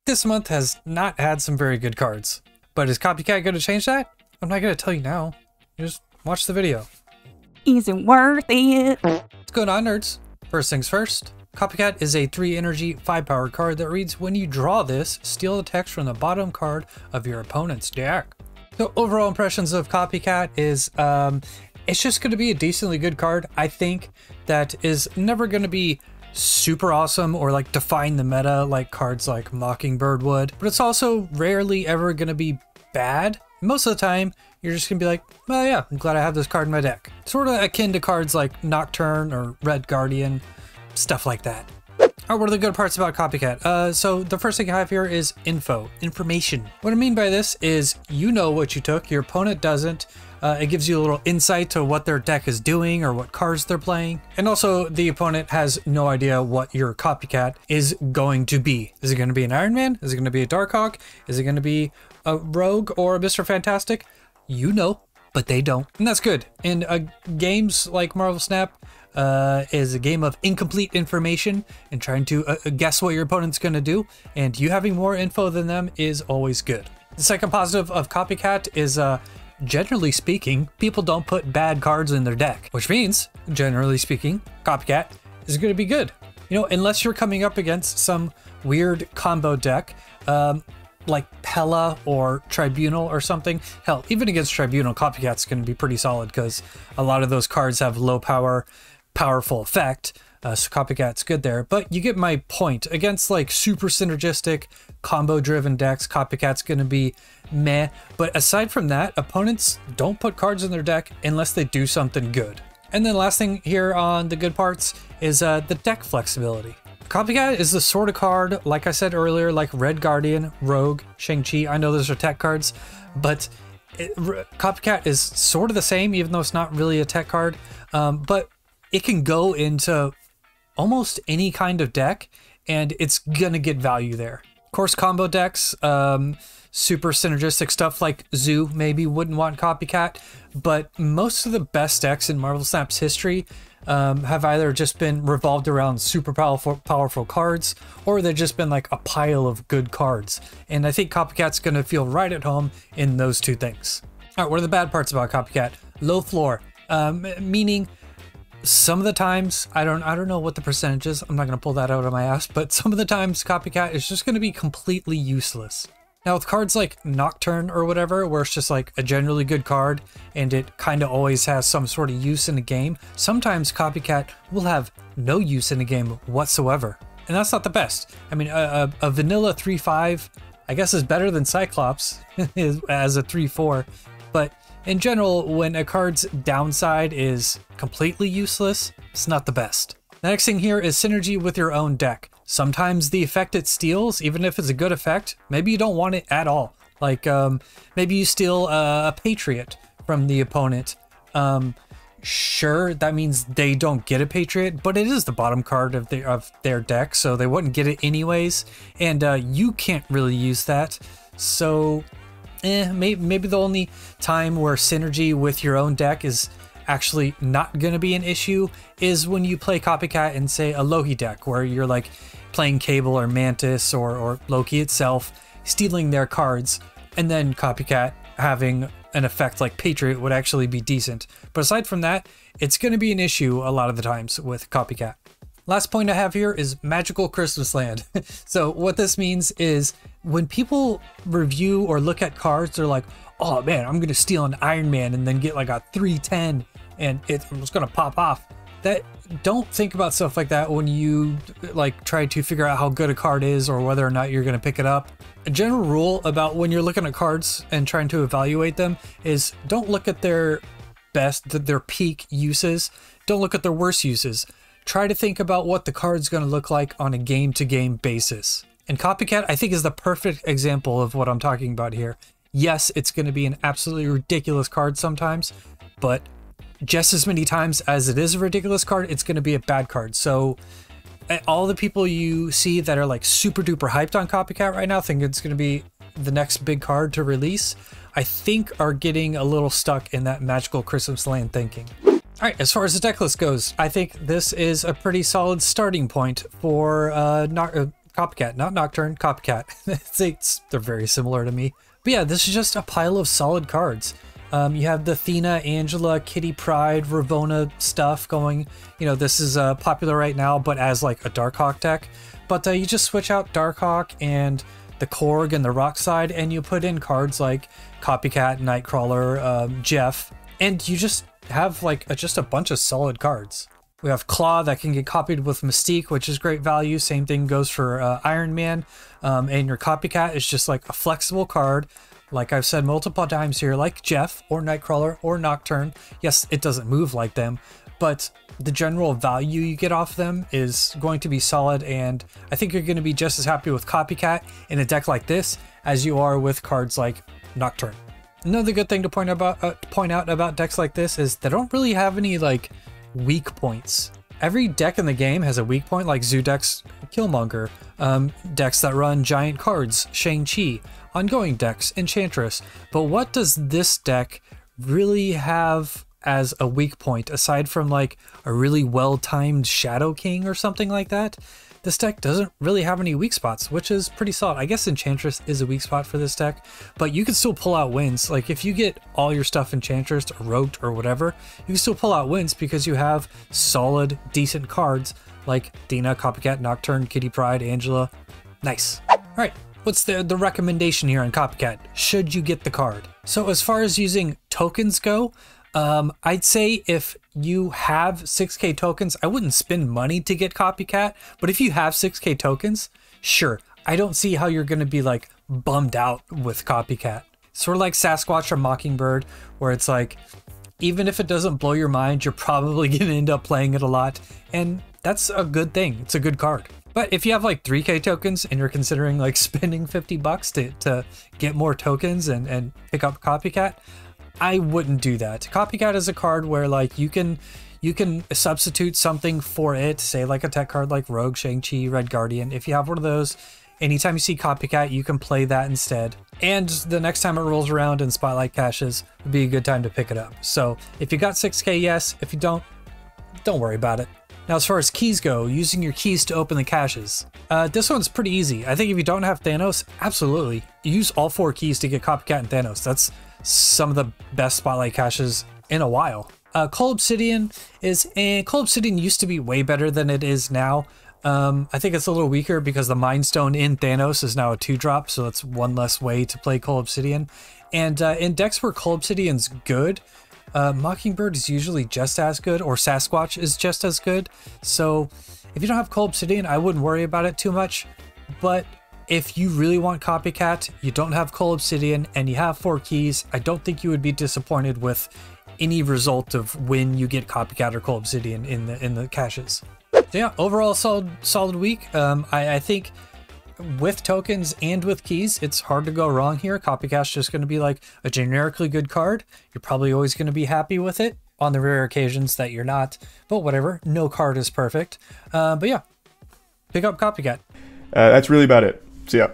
This month has not had some very good cards, but is CopyCat going to change that? I'm not going to tell you now. You just watch the video. Is it worth it? What's going on, nerds? First things first, CopyCat is a 3 energy, 5 power card that reads, when you draw this, steal the text from the bottom card of your opponent's deck. So overall impressions of CopyCat is, it's just going to be a decently good card. I think that is never going to be super awesome or like define the meta like cards like Mockingbird would, but it's also rarely ever going to be bad. Most of the time, you're just going to be like, well, yeah, I'm glad I have this card in my deck. Sort of akin to cards like Nocturne or Red Guardian, stuff like that. All right, what are the good parts about CopyCat? So the first thing I have here is information. What I mean by this is you know what you took, your opponent doesn't. It gives you a little insight to what their deck is doing or what cards they're playing. And also the opponent has no idea what your CopyCat is going to be. Is it going to be an Iron Man? Is it going to be a Darkhawk? Is it going to be a Rogue or a Mr. Fantastic? You know, but they don't. And that's good. And games like Marvel Snap is a game of incomplete information and trying to guess what your opponent's going to do. And you having more info than them is always good. The second positive of CopyCat is generally speaking, people don't put bad cards in their deck, which means, generally speaking, CopyCat is going to be good. You know, unless you're coming up against some weird combo deck, like Pella or Tribunal or something. Hell, even against Tribunal, CopyCat's going to be pretty solid because a lot of those cards have low power, powerful effect. So CopyCat's good there, but you get my point. Against like super synergistic, combo-driven decks, CopyCat's going to be meh. But aside from that, opponents don't put cards in their deck unless they do something good. And then last thing here on the good parts is the deck flexibility. CopyCat is the sort of card, like I said earlier, like Red Guardian, Rogue, Shang-Chi. I know those are tech cards, but CopyCat is sort of the same, even though it's not really a tech card. But it can go into almost any kind of deck, and it's gonna get value there. Of course, combo decks, super synergistic stuff like Zoo maybe wouldn't want CopyCat, but most of the best decks in Marvel Snap's history have either just been revolved around super powerful cards, or they've just been like a pile of good cards. And I think CopyCat's gonna feel right at home in those two things. All right, what are the bad parts about CopyCat? Low floor, meaning some of the times, I don't know what the percentage is, I'm not going to pull that out of my ass, but some of the times CopyCat is just going to be completely useless. Now with cards like Nocturne or whatever, where it's just like a generally good card and it kind of always has some sort of use in the game, sometimes CopyCat will have no use in the game whatsoever. And that's not the best. I mean, a vanilla 3/5, I guess is better than Cyclops as a 3/4, but in general, when a card's downside is completely useless, it's not the best. The next thing here is synergy with your own deck. Sometimes the effect it steals, even if it's a good effect, maybe you don't want it at all. Like maybe you steal a Patriot from the opponent. Sure, that means they don't get a Patriot, but it is the bottom card of their deck, so they wouldn't get it anyways. And you can't really use that. So maybe the only time where synergy with your own deck is actually not going to be an issue is when you play CopyCat in, say, a Loki deck, where you're like playing Cable or Mantis or Loki itself, stealing their cards, and then CopyCat having an effect like Patriot would actually be decent. But aside from that, it's going to be an issue a lot of the times with CopyCat. Last point I have here is Magical Christmas Land. So what this means is when people review or look at cards, they're like, oh man, I'm going to steal an Iron Man and then get like a 310 and it's going to pop off. Don't think about stuff like that when you like try to figure out how good a card is or whether or not you're going to pick it up. A general rule about when you're looking at cards and trying to evaluate them is don't look at their peak uses. Don't look at their worst uses. Try to think about what the card's going to look like on a game-to-game basis. And CopyCat, I think, is the perfect example of what I'm talking about here. Yes, it's going to be an absolutely ridiculous card sometimes, but just as many times as it is a ridiculous card, it's going to be a bad card. So all the people you see that are like super duper hyped on CopyCat right now, think it's going to be the next big card to release, I think are getting a little stuck in that Magical Christmas Land thinking. All right, as far as the deck list goes, I think this is a pretty solid starting point for CopyCat, not Nocturne, CopyCat. They're very similar to me. But yeah, this is just a pile of solid cards. You have the Athena, Angela, Kitty Pryde, Ravonna stuff going. You know, this is popular right now, but as like a Darkhawk deck. But you just switch out Darkhawk and the Korg and the Rock side, and you put in cards like CopyCat, Nightcrawler, Jeff, and you just have like just a bunch of solid cards. We have Claw that can get copied with Mystique, which is great value. Same thing goes for Iron Man. And your CopyCat is just like a flexible card. Like I've said multiple times here, like Jeff or Nightcrawler or Nocturne. Yes, it doesn't move like them, but the general value you get off them is going to be solid, and I think you're going to be just as happy with CopyCat in a deck like this as you are with cards like Nocturne. Another good thing to point out about decks like this is they don't really have any like weak points. Every deck in the game has a weak point, like Zoo decks, Killmonger, decks that run giant cards, Shang-Chi, ongoing decks, Enchantress. But what does this deck really have as a weak point, aside from like a really well-timed Shadow King or something like that? This deck doesn't really have any weak spots, which is pretty solid. I guess Enchantress is a weak spot for this deck, but you can still pull out wins. Like if you get all your stuff Enchantress or Rogued or whatever, you can still pull out wins because you have solid, decent cards like Dina, CopyCat, Nocturne, Kitty Pryde, Angela. Nice. All right, what's the recommendation here on CopyCat? Should you get the card? So as far as using tokens go, I'd say if you have 6k tokens, I wouldn't spend money to get CopyCat, but if you have 6k tokens, sure. I don't see how you're going to be like bummed out with CopyCat. Sort of like Sasquatch or Mockingbird, where it's like, even if it doesn't blow your mind, you're probably going to end up playing it a lot, and that's a good thing. It's a good card. But if you have like 3k tokens and you're considering like spending 50 bucks to get more tokens and pick up CopyCat, I wouldn't do that. CopyCat is a card where like you can substitute something for it, say like a tech card like Rogue, Shang-Chi, Red Guardian. If you have one of those, anytime you see CopyCat, you can play that instead. And the next time it rolls around and Spotlight caches would be a good time to pick it up. So if you got 6k, yes. If you don't worry about it. Now, as far as keys go, using your keys to open the caches. This one's pretty easy. I think if you don't have Thanos, absolutely. Use all 4 keys to get CopyCat and Thanos. That's some of the best Spotlight caches in a while. Coal Obsidian used to be way better than it is now. I think it's a little weaker because the Mind Stone in Thanos is now a 2-drop, so that's one less way to play Coal Obsidian. And in decks where Coal Obsidian's good, Mockingbird is usually just as good, or Sasquatch is just as good. So if you don't have Coal Obsidian, I wouldn't worry about it too much. But if you really want CopyCat, you don't have Coal Obsidian, and you have 4 keys, I don't think you would be disappointed with any result of when you get CopyCat or Coal Obsidian in the caches. So yeah, overall solid week. I think with tokens and with keys, it's hard to go wrong here. CopyCat's just going to be like a generically good card. You're probably always going to be happy with it on the rare occasions that you're not, but whatever. No card is perfect. But yeah, pick up CopyCat. That's really about it. See ya.